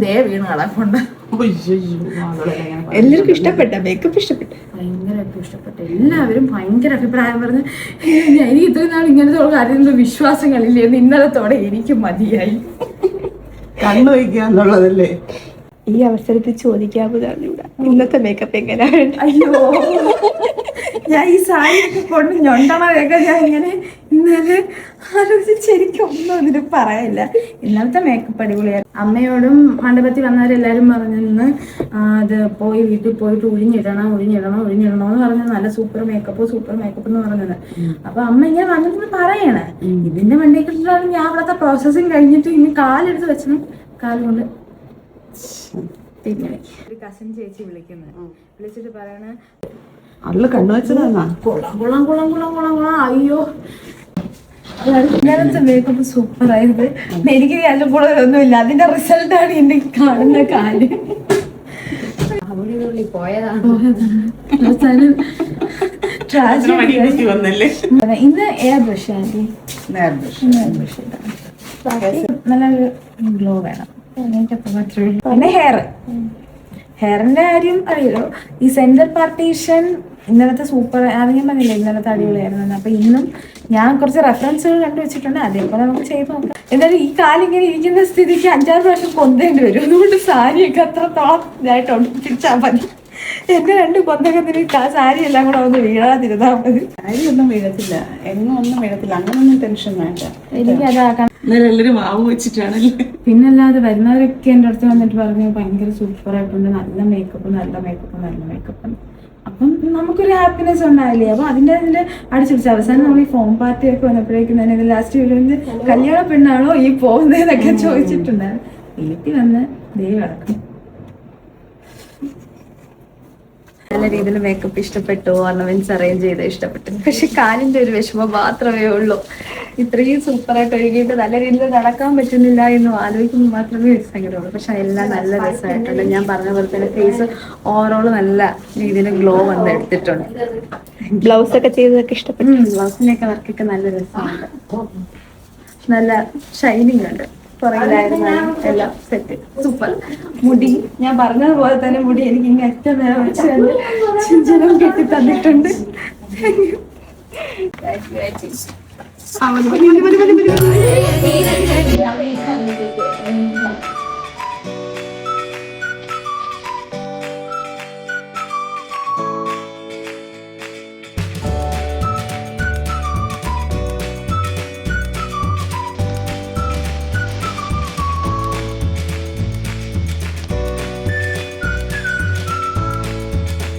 വീണ് കിടപ്പുണ്ട്. എല്ലാവർക്കും ഇഷ്ടപ്പെട്ട മേക്കപ്പ് ഇഷ്ടപ്പെട്ടു, ഭയങ്കരമായിട്ട് ഇഷ്ടപ്പെട്ടു. എല്ലാവരും ഭയങ്കര അഭിപ്രായം പറഞ്ഞ് എനിക്ക് ഇത്രയും നാൾ ഇങ്ങനത്തെ കാര്യത്തിൽ വിശ്വാസങ്ങളില്ലേ, ഇന്നലത്തോടെ എനിക്ക് മതിയായി. കണ്ണു വയ്ക്കാന്നുള്ളതല്ലേ. ഈ അവസരത്തിൽ ചോദിക്കാവുന്നതാണ് ഇവിടെ ഇന്നത്തെ മേക്കപ്പ് എങ്ങനെയാണ്? അയ്യോ, ഞാൻ ഈ സാരിയൊക്കെ കൊണ്ട് ഞൊണ്ടണതൊക്കെ ഞാൻ ഇങ്ങനെ ഇന്നലെ ആലോചിച്ചിരിക്കും. ഒന്നും അതിന് പറയില്ല. ഇന്നലത്തെ മേക്കപ്പ് അടിപൊളിയായിരുന്നു. അമ്മയോടും മണ്ഡപത്തിൽ വന്നവരെല്ലാരും പറഞ്ഞിരുന്നു അത് പോയി വീട്ടിൽ പോയിട്ട് ഒഴിഞ്ഞിടണം എന്ന് പറഞ്ഞത്. നല്ല സൂപ്പർ മേക്കപ്പ് എന്ന് പറഞ്ഞത്. അപ്പൊ അമ്മ ഇങ്ങനെ വന്നിട്ട് പറയണേ, ഇതിന്റെ വണ്ടിക്കിട്ടാണ് ഞാൻ അവിടുത്തെ പ്രോസസ്സിങ് കഴിഞ്ഞിട്ട് ഇനി കാലെടുത്ത് വെച്ചു. കാലുകൊണ്ട് പിന്നെ ഒരു കസിൻ ചേച്ചി വിളിച്ചിട്ട് പറയണ കണ്ണു വെച്ചതാ കുളം. അയ്യോ, ഇങ്ങനത്തെ മേക്കപ്പ് സൂപ്പർ ആയത്. എനിക്ക് കല്ലുപുളൊന്നും ഇല്ല, അതിന്റെ റിസൾട്ടാണ് എന്റെ കാണുന്ന കാല്. ഇന്ന് എയർ ബ്രഷ് ആന്റി, നല്ലൊരു ഗ്ലോ വേണം. പിന്നെ ഹെയറിന്റെ കാര്യം അറിയാലോ. ഈ സെന്റർ പാർട്ടീഷൻ ഇന്നലത്തെ സൂപ്പർ, അത് ഞാൻ പറഞ്ഞില്ല ഇന്നലത്തെ അടിപൊളിയായിരുന്നു. അപ്പൊ ഇന്നും ഞാൻ കുറച്ച് റെഫറൻസുകൾ കണ്ടുവച്ചിട്ടുണ്ട്, അതേപോലെ നമുക്ക് ചെയ്ത് നോക്കാം. എന്തായാലും ഈ കാലിങ്ങനെ ഇരിക്കുന്ന സ്ഥിതിക്ക് 5-6 പ്രാവശ്യം പൊന്തേണ്ടി വരും. അതുകൊണ്ട് സാരിയൊക്കെ അത്രത്തോളം ഇതായിട്ട് ഒട്ടിച്ചാൽ മതി. എന്റെ 2 കൊന്തകത്തിന് സാരി എല്ലാം കൂടെ ഒന്ന് വീഴാതിരുന്നാ മതി. സാരി ഒന്നും വീഴത്തില്ല, എങ്ങും ഒന്നും വീഴത്തില്ല, അങ്ങനൊന്നും ടെൻഷൻ വേണ്ട. എനിക്ക് അതാക്കണം. എല്ലാവരും മാവ് വെച്ചിട്ടാണല്ലേ. പിന്നല്ലാതെ വരുന്നവരൊക്കെ എൻ്റെ അടുത്ത് വന്നിട്ട് പറഞ്ഞു ഭയങ്കര സൂപ്പറായിട്ടുണ്ട്, നല്ല മേക്കപ്പ്. അപ്പം നമുക്കൊരു ഹാപ്പിനെസ് ഉണ്ടാവില്ലേ. അപ്പൊ അതിന്റെ അടിച്ചുപിടിച്ച് അവസാനം നമ്മൾ ഈ ഫോം പാർട്ടി ഒക്കെ വന്നപ്പോഴേക്കും തന്നെ ലാസ്റ്റ് വീട്ടിൽ കല്യാണ പെണ്ണാണോ ഈ പോകുന്നതെന്നൊക്കെ ചോദിച്ചിട്ടുണ്ടായിരുന്നു. വീട്ടിൽ വന്ന് ദൈവം അടക്കും. നല്ല രീതിയിൽ മേക്കപ്പ് ഇഷ്ടപ്പെട്ടു, ഓർണമെന്റ്സ് അറേഞ്ച് ചെയ്ത് ഇഷ്ടപ്പെട്ടു. പക്ഷെ കാലിന്റെ ഒരു വിഷമം മാത്രമേ ഉള്ളൂ. ഇത്രയും സൂപ്പറായിട്ട് ഒഴുകിയിട്ട് നല്ല രീതിയിൽ നടക്കാൻ പറ്റുന്നില്ല എന്ന് ആലോചിക്കുമ്പോൾ മാത്രമേ ഒരു സങ്കടമുള്ളൂ. പക്ഷെ എല്ലാം നല്ല രസമായിട്ടുണ്ട്. ഞാൻ പറഞ്ഞ പോലെ തന്നെ ഫേസ് ഓവറോൾ നല്ല രീതിയിൽ ഗ്ലോ വന്ന് എടുത്തിട്ടുണ്ട്. ബ്ലൗസ് ഒക്കെ ചെയ്തതൊക്കെ ഇഷ്ടപ്പെട്ടു. ബ്ലൗസിനൊക്കെ വർക്കൊക്കെ നല്ല രസമുണ്ട്, നല്ല ഷൈനിങ് ഉണ്ട്. പുറകിലായിരുന്നാലും എല്ലാം സെറ്റ് സൂപ്പർ. മുടി ഞാൻ പറഞ്ഞതുപോലെ തന്നെ മുടി എനിക്ക് ഇങ്ങനെ ഏറ്റവും നേരം വെച്ച് ചിഞ്ചനം കെട്ടി തന്നിട്ടുണ്ട്. Thank you.